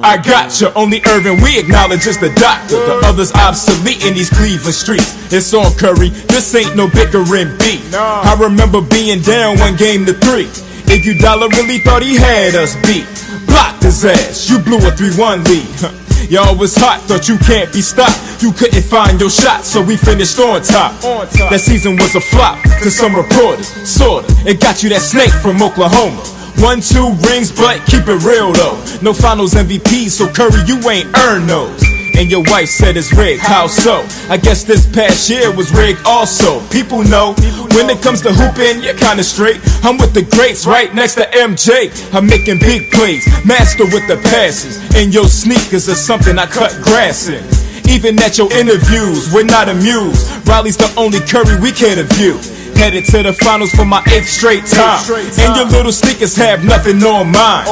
I got you, only Irvin we acknowledge is the doctor. The others obsolete in these Cleveland streets. It's on Curry, this ain't no bickering beef. I remember being down 1-3. If you dollar really thought he had us beat, blocked his ass, you blew a 3-1 lead. Y'all was hot, thought you can't be stopped. You couldn't find your shot, so we finished on top. That season was a flop to some reporters, sorta. It got you that snake from Oklahoma. 1-2 rings, but keep it real though. No finals MVP, so Curry, you ain't earned those. And your wife said it's rigged, how so? I guess this past year was rigged also. People know, when it comes to hooping, you're kinda straight. I'm with the greats, right next to MJ. I'm making big plays, master with the passes. And your sneakers are something I cut grass in. Even at your interviews, we're not amused. Riley's the only Curry we care to view. Headed to the finals for my 8th straight time. And your little sneakers have nothing on mine.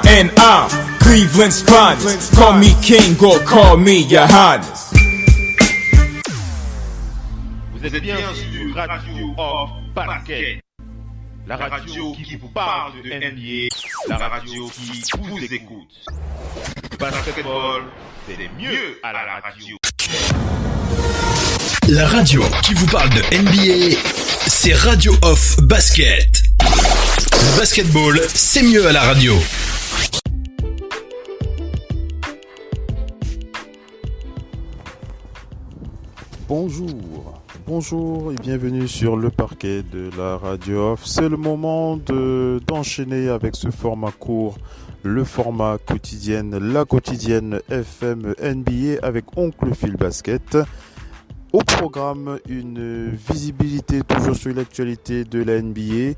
And I'm Cleveland's finest. Call me King or call me Your Highness. Vous êtes bien sur Radio Off Basket. La radio qui vous parle de NBA. La radio qui vous écoute. Basketball, c'est mieux à la radio. La radio qui vous parle de NBA, c'est Radio Off Basket. Le basketball, c'est mieux à la radio. Bonjour et bienvenue sur le parquet de la Radio Off. C'est le moment d'enchaîner avec ce format court, le format quotidienne, la quotidienne FM NBA avec Oncle Phil Basket. Au programme, une visibilité toujours sur l'actualité de la NBA.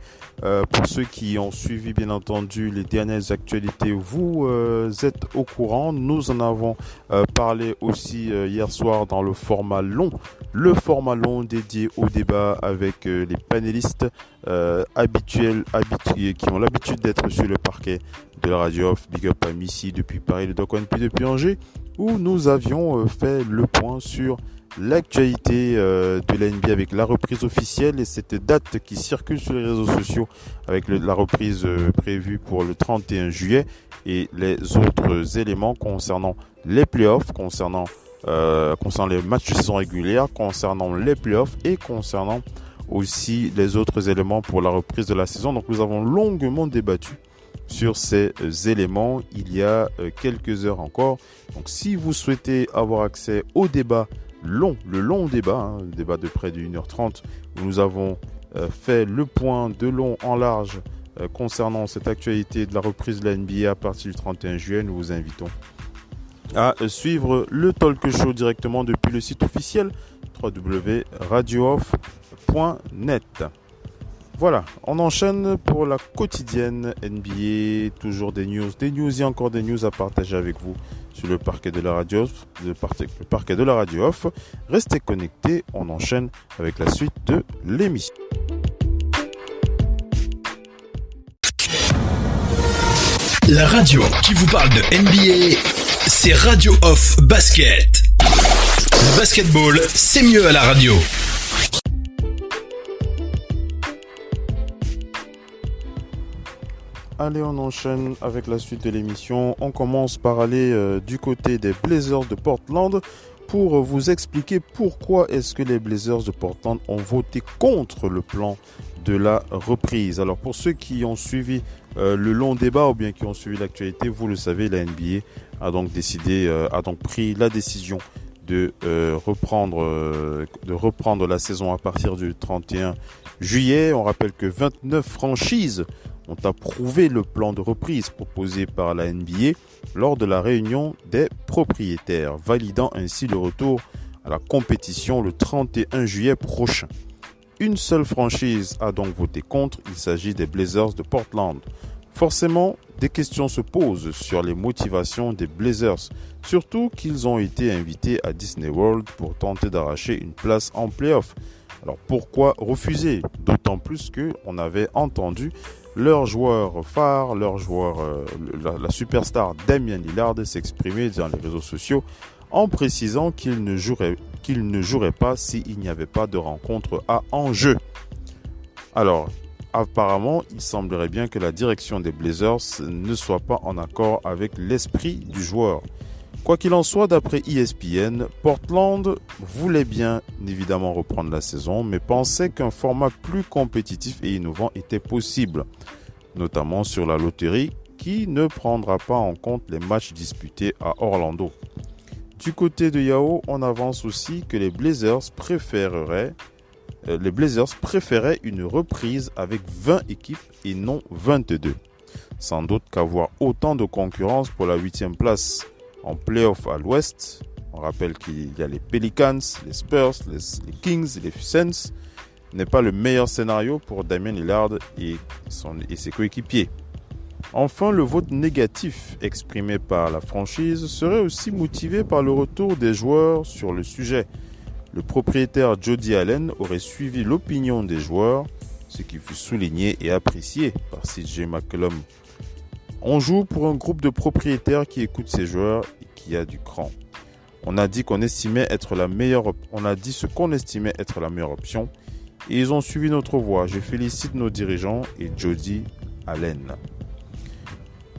Pour ceux qui ont suivi bien entendu les dernières actualités, vous êtes au courant. Nous en avons parlé aussi hier soir dans le format long dédié au débat avec les panélistes habitués qui ont l'habitude d'être sur le parquet de la Radio Off. Big up à Missy depuis Paris, le Doc One P depuis Angers, où nous avions fait le point sur l'actualité de la NBA avec la reprise officielle et cette date qui circule sur les réseaux sociaux avec la reprise prévue pour le 31 juillet et les autres éléments concernant les playoffs, concernant les matchs de saison régulière, concernant les playoffs et concernant aussi les autres éléments pour la reprise de la saison. Donc nous avons longuement débattu sur ces éléments il y a quelques heures encore. Donc si vous souhaitez avoir accès au débat le long débat, le débat de près de 1h30, où nous avons fait le point de long en large concernant cette actualité de la reprise de la NBA à partir du 31 juillet. Nous vous invitons à suivre le talk show directement depuis le site officiel www.radiooff.net. Voilà, on enchaîne pour la quotidienne NBA, toujours des news et encore des news à partager avec vous sur le parquet de la Radio Off, le parquet de la Radio Off. Restez connectés, on enchaîne avec la suite de l'émission. La radio qui vous parle de NBA, c'est Radio Off Basket. Le basketball, c'est mieux à la radio. Allez, on enchaîne avec la suite de l'émission. On commence par aller du côté des Blazers de Portland pour vous expliquer pourquoi est-ce que les Blazers de Portland ont voté contre le plan de la reprise. Alors pour ceux qui ont suivi le long débat ou bien qui ont suivi l'actualité, vous le savez, la NBA a donc pris la décision de reprendre la saison à partir du 31 juillet. On rappelle que 29 franchises ont approuvé le plan de reprise proposé par la NBA lors de la réunion des propriétaires, validant ainsi le retour à la compétition le 31 juillet prochain. Une seule franchise a donc voté contre, il s'agit des Blazers de Portland. Forcément, des questions se posent sur les motivations des Blazers, surtout qu'ils ont été invités à Disney World pour tenter d'arracher une place en play-off. Alors pourquoi refuser? D'autant plus qu'on avait entendu leur joueur phare, la superstar Damian Lillard s'exprimer dans les réseaux sociaux en précisant qu'il ne jouerait pas s'il n'y avait pas de rencontre à enjeu. Alors, apparemment, il semblerait bien que la direction des Blazers ne soit pas en accord avec l'esprit du joueur. Quoi qu'il en soit, d'après ESPN, Portland voulait bien évidemment reprendre la saison, mais pensait qu'un format plus compétitif et innovant était possible, notamment sur la loterie qui ne prendra pas en compte les matchs disputés à Orlando. Du côté de Yahoo, on avance aussi que les Blazers préféraient une reprise avec 20 équipes et non 22. Sans doute qu'avoir autant de concurrence pour la 8e place en play-off à l'ouest, on rappelle qu'il y a les Pelicans, les Spurs, les Kings, les Suns, n'est pas le meilleur scénario pour Damian Lillard et ses coéquipiers. Enfin, le vote négatif exprimé par la franchise serait aussi motivé par le retour des joueurs sur le sujet. Le propriétaire Jody Allen aurait suivi l'opinion des joueurs, ce qui fut souligné et apprécié par CJ McCollum. On joue pour un groupe de propriétaires qui écoute ses joueurs et qui a du cran. On a dit ce qu'on estimait être la meilleure option et ils ont suivi notre voie. Je félicite nos dirigeants et Jody Allen.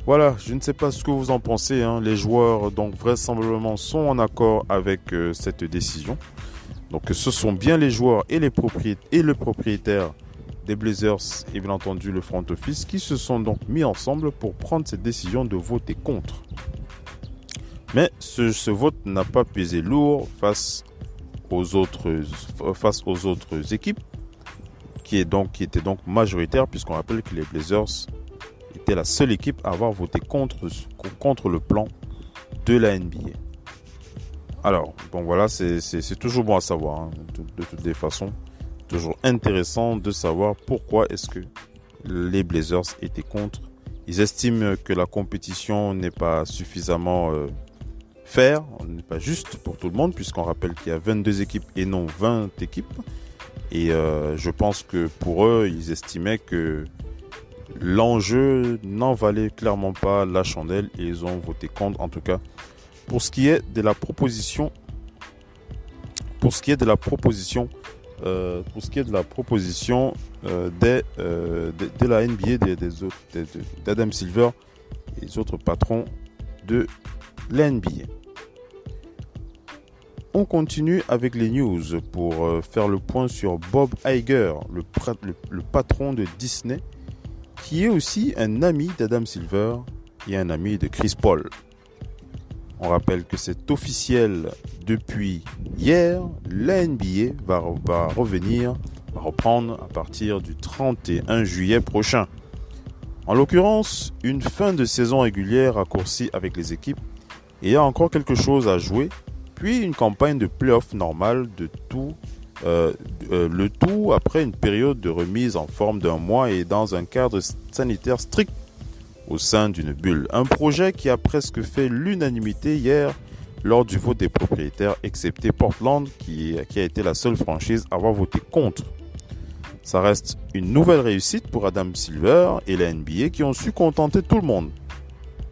Voilà, je ne sais pas ce que vous en pensez. Les joueurs donc vraisemblablement sont en accord avec cette décision. Donc ce sont bien les joueurs et le propriétaire des Blazers et bien entendu le front office qui se sont donc mis ensemble pour prendre cette décision de voter contre. Mais ce vote n'a pas pesé lourd face aux autres équipes qui étaient donc majoritaires, puisqu'on rappelle que les Blazers étaient la seule équipe à avoir voté contre le plan de la NBA. Alors, bon voilà, c'est toujours bon à savoir, de toutes les façons. Toujours intéressant de savoir pourquoi est-ce que les Blazers étaient contre. Ils estiment que la compétition n'est pas suffisamment fair, n'est pas juste pour tout le monde, puisqu'on rappelle qu'il y a 22 équipes et non 20 équipes. Et je pense que pour eux, ils estimaient que l'enjeu n'en valait clairement pas la chandelle et ils ont voté contre, en tout cas, pour ce qui est de la proposition de la NBA, d'Adam Silver et des autres patrons de la NBA. On continue avec les news pour faire le point sur Bob Iger, le patron de Disney, qui est aussi un ami d'Adam Silver et un ami de Chris Paul. On rappelle que c'est officiel depuis hier, la NBA va reprendre à partir du 31 juillet prochain. En l'occurrence, une fin de saison régulière raccourcie avec les équipes ayant encore quelque chose à jouer, puis une campagne de play-off normale le tout après une période de remise en forme d'1 mois et dans un cadre sanitaire strict au sein d'une bulle. Un projet qui a presque fait l'unanimité hier lors du vote des propriétaires, excepté Portland qui a été la seule franchise à avoir voté contre. Ça reste une nouvelle réussite pour Adam Silver et la NBA qui ont su contenter tout le monde.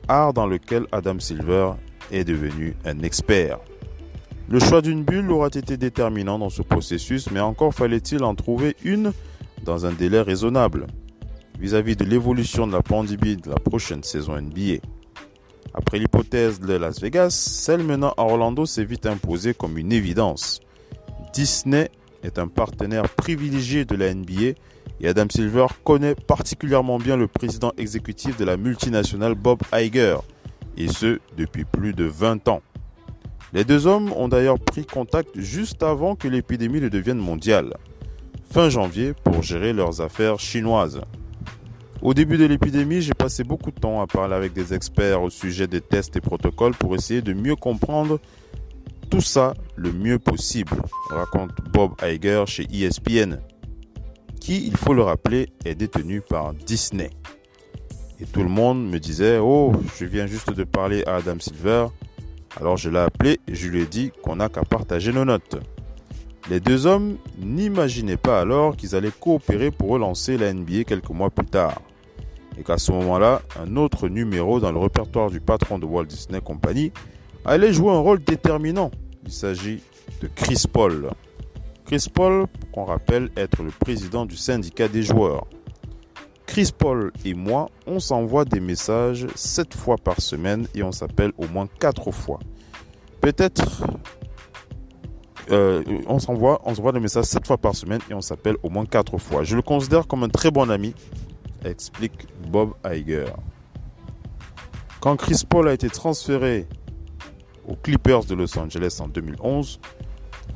Art dans lequel Adam Silver est devenu un expert. Le choix d'une bulle aura été déterminant dans ce processus, mais encore fallait-il en trouver une dans un délai raisonnable vis-à-vis de l'évolution de la pandémie de la prochaine saison NBA. Après l'hypothèse de Las Vegas, celle menant à Orlando s'est vite imposée comme une évidence. Disney est un partenaire privilégié de la NBA et Adam Silver connaît particulièrement bien le président exécutif de la multinationale Bob Iger, et ce depuis plus de 20 ans. Les deux hommes ont d'ailleurs pris contact juste avant que l'épidémie ne devienne mondiale, fin janvier, pour gérer leurs affaires chinoises. Au début de l'épidémie, j'ai passé beaucoup de temps à parler avec des experts au sujet des tests et protocoles pour essayer de mieux comprendre tout ça le mieux possible, raconte Bob Iger chez ESPN, qui, il faut le rappeler, est détenu par Disney. Et tout le monde me disait « Oh, je viens juste de parler à Adam Silver ». Alors je l'ai appelé et je lui ai dit qu'on n'a qu'à partager nos notes. Les deux hommes n'imaginaient pas alors qu'ils allaient coopérer pour relancer la NBA quelques mois plus tard. Et qu'à ce moment-là, un autre numéro dans le répertoire du patron de Walt Disney Company allait jouer un rôle déterminant. Il s'agit de Chris Paul. Chris Paul, qu'on rappelle être le président du syndicat des joueurs. Chris Paul et moi, on s'envoie des messages 7 fois par semaine et on s'appelle au moins 4 fois. Peut-être, on s'envoie des messages 7 fois par semaine et on s'appelle au moins 4 fois. Je le considère comme un très bon ami, explique Bob Iger. Quand Chris Paul a été transféré aux Clippers de Los Angeles en 2011,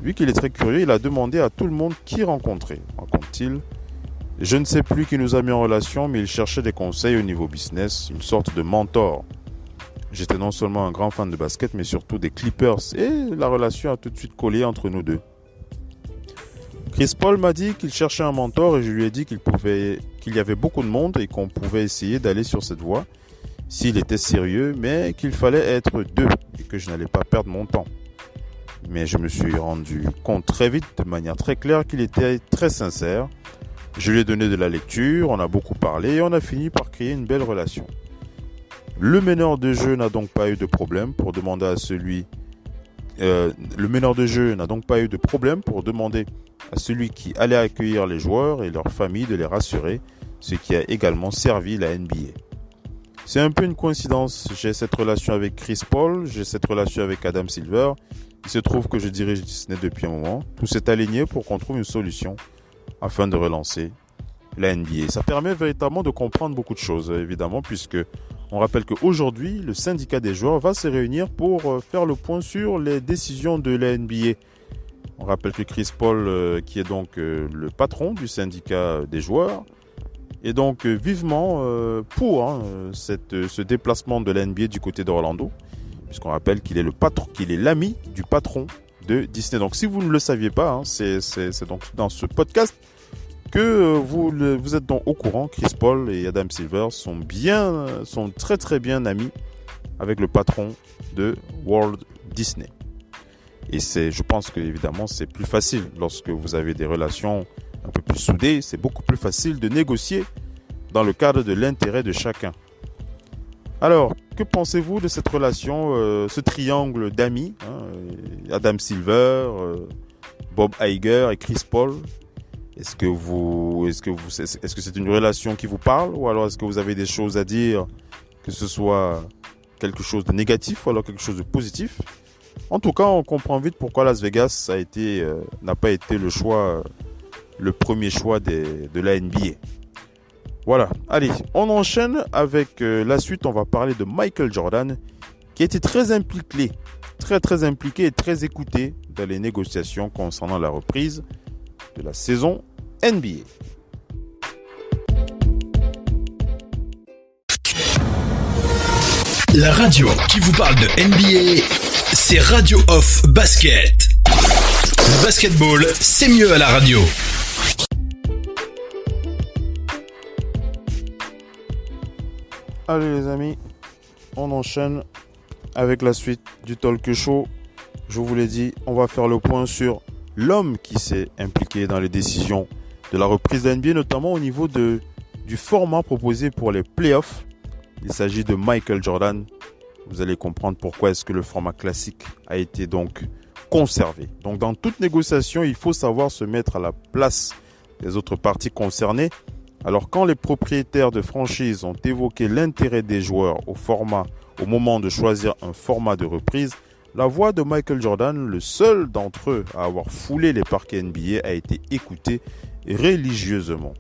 vu qu'il est très curieux, il a demandé à tout le monde qui rencontrait, raconte-t-il. Je ne sais plus qui nous a mis en relation, mais il cherchait des conseils au niveau business, une sorte de mentor. J'étais non seulement un grand fan de basket, mais surtout des Clippers, et la relation a tout de suite collé entre nous deux. Chris Paul m'a dit qu'il cherchait un mentor et je lui ai dit qu'il y avait beaucoup de monde et qu'on pouvait essayer d'aller sur cette voie s'il était sérieux, mais qu'il fallait être deux et que je n'allais pas perdre mon temps. Mais je me suis rendu compte très vite, de manière très claire, qu'il était très sincère. Je lui ai donné de la lecture, on a beaucoup parlé et on a fini par créer une belle relation. Le meneur de jeu n'a donc pas eu de problème pour demander à celui qui allait accueillir les joueurs et leurs familles de les rassurer, ce qui a également servi la NBA. C'est un peu une coïncidence, j'ai cette relation avec Chris Paul, j'ai cette relation avec Adam Silver. Il se trouve que je dirige Disney depuis un moment. Tout s'est aligné pour qu'on trouve une solution afin de relancer la NBA. Ça permet véritablement de comprendre beaucoup de choses, évidemment, puisque on rappelle qu'aujourd'hui, le syndicat des joueurs va se réunir pour faire le point sur les décisions de la NBA. On rappelle que Chris Paul, qui est donc le patron du syndicat des joueurs, est donc vivement pour ce déplacement de la NBA du côté d'Orlando, puisqu'on rappelle qu'il est qu'il est l'ami du patron de Disney. Donc si vous ne le saviez pas, c'est donc dans ce podcast que vous êtes donc au courant. Chris Paul et Adam Silver sont très très bien amis avec le patron de Walt Disney. Et je pense que évidemment c'est plus facile lorsque vous avez des relations un peu plus soudées. C'est beaucoup plus facile de négocier dans le cadre de l'intérêt de chacun. Alors, que pensez-vous de cette relation, ce triangle d'amis, Adam Silver, Bob Iger et Chris Paul? Est-ce que c'est une relation qui vous parle, ou alors est-ce que vous avez des choses à dire, que ce soit quelque chose de négatif ou alors quelque chose de positif? En tout cas, on comprend vite pourquoi Las Vegas n'a pas été le premier choix de la NBA. Voilà, allez, on enchaîne avec la suite. On va parler de Michael Jordan, qui a été très impliqué et très écouté dans les négociations concernant la reprise de la saison NBA. La radio qui vous parle de NBA, c'est Radio Off Basket. Le basketball, c'est mieux à la radio. Allez les amis, on enchaîne avec la suite du talk show. Je vous l'ai dit, on va faire le point sur l'homme qui s'est impliqué dans les décisions de la reprise de la NBA, notamment au niveau du format proposé pour les playoffs. Il s'agit de Michael Jordan. Vous allez comprendre pourquoi est-ce que le format classique a été donc conservé. Donc dans toute négociation, il faut savoir se mettre à la place des autres parties concernées. Alors quand les propriétaires de franchises ont évoqué l'intérêt des joueurs au moment de choisir un format de reprise, la voix de Michael Jordan, le seul d'entre eux à avoir foulé les parquets NBA, a été écoutée religieusement.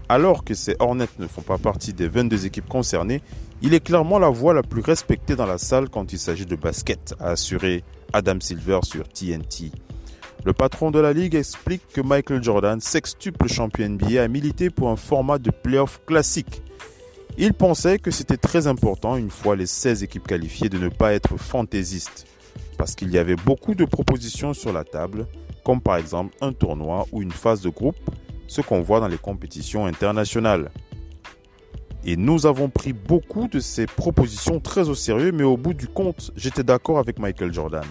Alors que ces Hornets ne font pas partie des 22 équipes concernées, il est clairement la voix la plus respectée dans la salle quand il s'agit de basket, a assuré Adam Silver sur TNT. Le patron de la ligue explique que Michael Jordan, sextuple champion NBA, a milité pour un format de play-off classique. Il pensait que c'était très important, une fois les 16 équipes qualifiées, de ne pas être fantaisiste, parce qu'il y avait beaucoup de propositions sur la table, comme par exemple un tournoi ou une phase de groupe, ce qu'on voit dans les compétitions internationales. Et nous avons pris beaucoup de ces propositions très au sérieux, mais au bout du compte, j'étais d'accord avec Michael Jordan.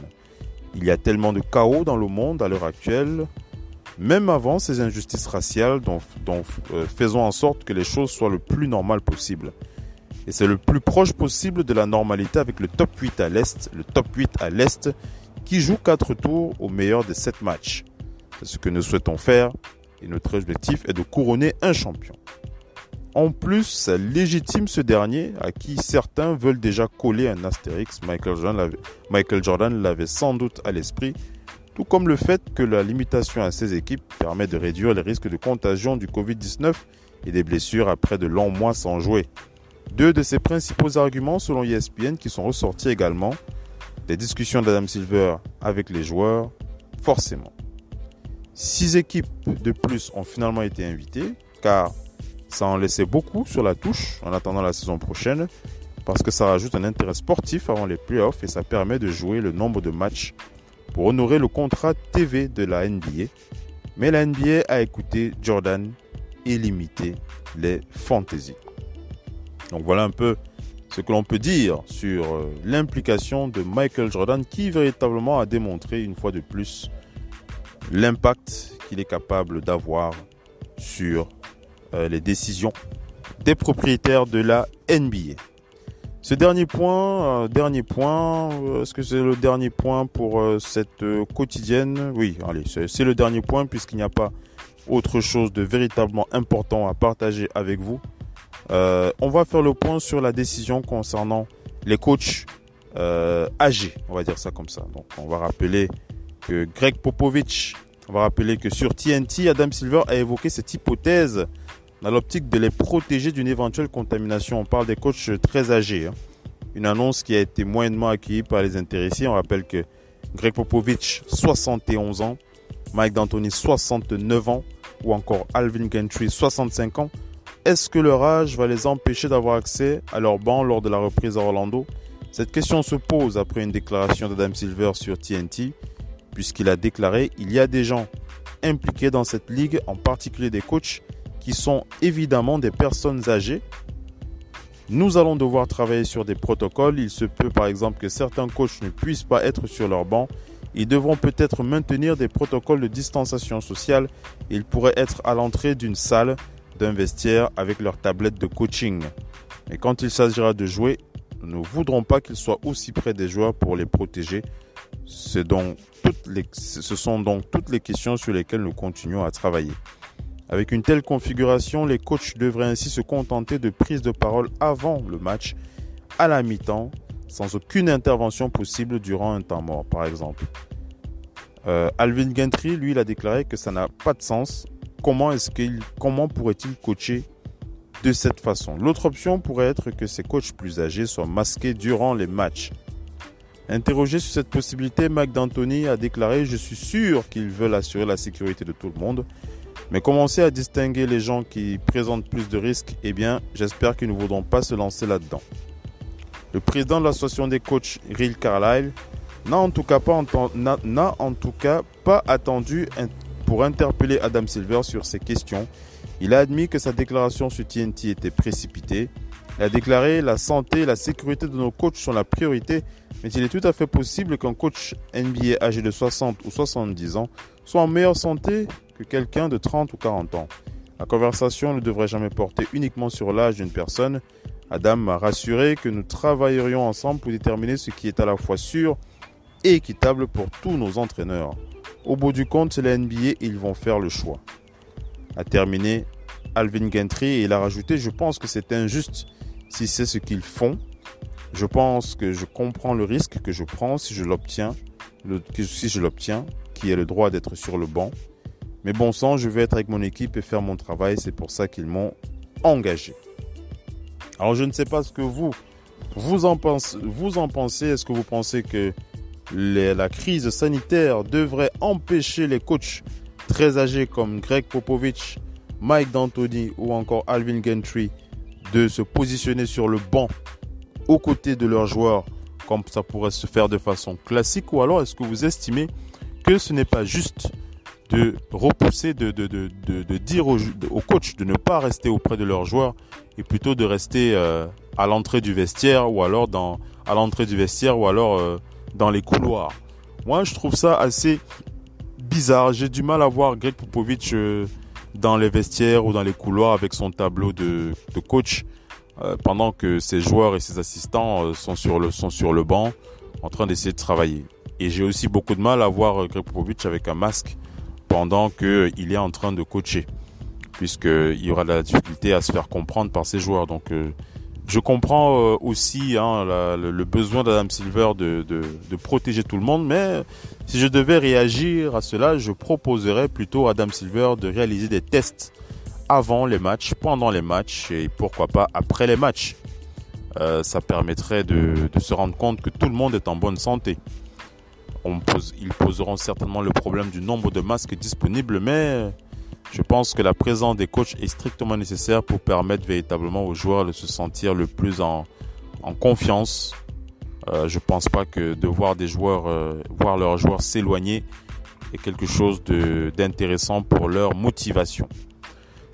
Il y a tellement de chaos dans le monde à l'heure actuelle, même avant ces injustices raciales, faisons en sorte que les choses soient le plus normales possible. Et c'est le plus proche possible de la normalité avec le top 8 à l'Est, qui joue 4 tours au meilleur des 7 matchs. C'est ce que nous souhaitons faire et notre objectif est de couronner un champion. En plus, ça légitime ce dernier, à qui certains veulent déjà coller un astérix. Michael Jordan l'avait sans doute à l'esprit, tout comme le fait que la limitation à ces équipes permet de réduire les risques de contagion du Covid-19 et des blessures après de longs mois sans jouer. Deux de ses principaux arguments selon ESPN qui sont ressortis également, des discussions d'Adam Silver avec les joueurs, forcément. 6 équipes de plus ont finalement été invitées, car ça en laissait beaucoup sur la touche en attendant la saison prochaine, parce que ça rajoute un intérêt sportif avant les playoffs et ça permet de jouer le nombre de matchs pour honorer le contrat TV de la NBA. Mais la NBA a écouté Jordan et limité les fantaisies. Donc voilà un peu ce que l'on peut dire sur l'implication de Michael Jordan, qui véritablement a démontré une fois de plus l'impact qu'il est capable d'avoir sur les décisions des propriétaires de la NBA. Ce dernier point, est-ce que c'est le dernier point pour cette quotidienne ? Oui, allez, c'est le dernier point puisqu'il n'y a pas autre chose de véritablement important à partager avec vous. On va faire le point sur la décision concernant les coachs âgés, on va dire ça comme ça. Donc on va rappeler que Greg Popovich, on va rappeler que sur TNT, Adam Silver a évoqué cette hypothèse dans l'optique de les protéger d'une éventuelle contamination. On parle des coachs très âgés. Une annonce qui a été moyennement accueillie par les intéressés. On rappelle que Greg Popovich, 71 ans, Mike D'Antoni, 69 ans, ou encore Alvin Gentry, 65 ans. Est-ce que leur âge va les empêcher d'avoir accès à leur banc lors de la reprise à Orlando ? Cette question se pose après une déclaration d'Adam Silver sur TNT, puisqu'il a déclaré « Il y a des gens impliqués dans cette ligue, en particulier des coachs, qui sont évidemment des personnes âgées. Nous allons devoir travailler sur des protocoles. Il se peut par exemple que certains coachs ne puissent pas être sur leur banc. Ils devront peut-être maintenir des protocoles de distanciation sociale. Ils pourraient être à l'entrée d'une salle, d'un vestiaire avec leur tablette de coaching. Mais quand il s'agira de jouer, nous ne voudrons pas qu'ils soient aussi près des joueurs pour les protéger. Ce sont donc toutes les questions sur lesquelles nous continuons à travailler. Avec une telle configuration, les coachs devraient ainsi se contenter de prises de parole avant le match, à la mi-temps, sans aucune intervention possible durant un temps mort, par exemple. Alvin Gentry, lui, il a déclaré que ça n'a pas de sens. Comment pourrait-il coacher de cette façon ? L'autre option pourrait être que ces coachs plus âgés soient masqués durant les matchs. Interrogé sur cette possibilité, Mike D'Antoni a déclaré « Je suis sûr qu'ils veulent assurer la sécurité de tout le monde. Mais commencer à distinguer les gens qui présentent plus de risques, eh bien, j'espère qu'ils ne voudront pas se lancer là-dedans. » Le président de l'association des coachs, Rick Carlisle, n'a en tout cas pas attendu pour interpeller Adam Silver sur ces questions. Il a admis que sa déclaration sur TNT était précipitée. Il a déclaré « La santé et la sécurité de nos coachs sont la priorité, mais il est tout à fait possible qu'un coach NBA âgé de 60 ou 70 ans soit en meilleure santé que quelqu'un de 30 ou 40 ans. La conversation ne devrait jamais porter uniquement sur l'âge d'une personne. Adam m'a rassuré que nous travaillerions ensemble pour déterminer ce qui est à la fois sûr et équitable pour tous nos entraîneurs. Au bout du compte, c'est la NBA et ils vont faire le choix. » A terminé Alvin Gentry et il a rajouté « Je pense que c'est injuste si c'est ce qu'ils font. Je pense que je comprends le risque que je prends si je l'obtiens, qui est le droit d'être sur le banc. Mais bon sang, je vais être avec mon équipe et faire mon travail, c'est pour ça qu'ils m'ont engagé. » Alors je ne sais pas ce que vous en pensez. Est-ce que vous pensez que la crise sanitaire devrait empêcher les coachs très âgés comme Greg Popovich, Mike D'Antoni ou encore Alvin Gentry de se positionner sur le banc aux côtés de leurs joueurs comme ça pourrait se faire de façon classique, ou alors est-ce que vous estimez que ce n'est pas juste de repousser, de dire aux coachs de ne pas rester auprès de leurs joueurs et plutôt de rester à l'entrée du vestiaire ou alors dans les couloirs. Moi, je trouve ça assez bizarre. J'ai du mal à voir Greg Popovich dans les vestiaires ou dans les couloirs avec son tableau de coach pendant que ses joueurs et ses assistants sont sur le banc en train d'essayer de travailler. Et j'ai aussi beaucoup de mal à voir Greg Popovich avec un masque pendant qu'il est en train de coacher. puisqu'il y aura de la difficulté à se faire comprendre par ses joueurs. Donc je comprends aussi le besoin d'Adam Silver de protéger tout le monde, mais si je devais réagir à cela, je proposerais plutôt à Adam Silver de réaliser des tests avant les matchs, pendant les matchs et pourquoi pas après les matchs. Ça permettrait de se rendre compte que tout le monde est en bonne santé. Ils poseront certainement le problème du nombre de masques disponibles, mais je pense que la présence des coachs est strictement nécessaire pour permettre véritablement aux joueurs de se sentir le plus en confiance. Je pense pas que de voir voir leurs joueurs s'éloigner est quelque chose d'intéressant pour leur motivation.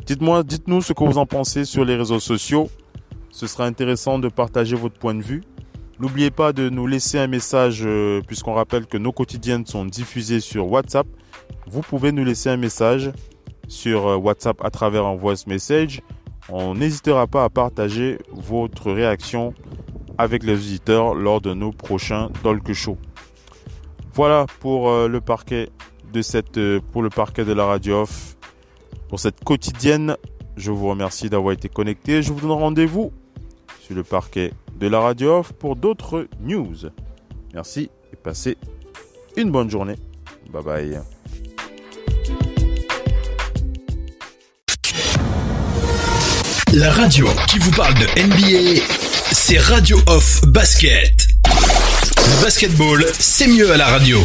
Dites-nous ce que vous en pensez sur les réseaux sociaux. Ce sera intéressant de partager votre point de vue. N'oubliez pas de nous laisser un message puisqu'on rappelle que nos quotidiennes sont diffusées sur WhatsApp. Vous pouvez nous laisser un message sur WhatsApp à travers un voice message. On n'hésitera pas à partager votre réaction avec les auditeurs lors de nos prochains Talk Show. Voilà pour le parquet de la Radio Off. Pour cette quotidienne, je vous remercie d'avoir été connecté. Je vous donne rendez-vous sur le parquet de la Radio Off pour d'autres news. Merci et passez une bonne journée. Bye bye. La radio qui vous parle de NBA, c'est Radio Off Basket. Le basketball, c'est mieux à la radio.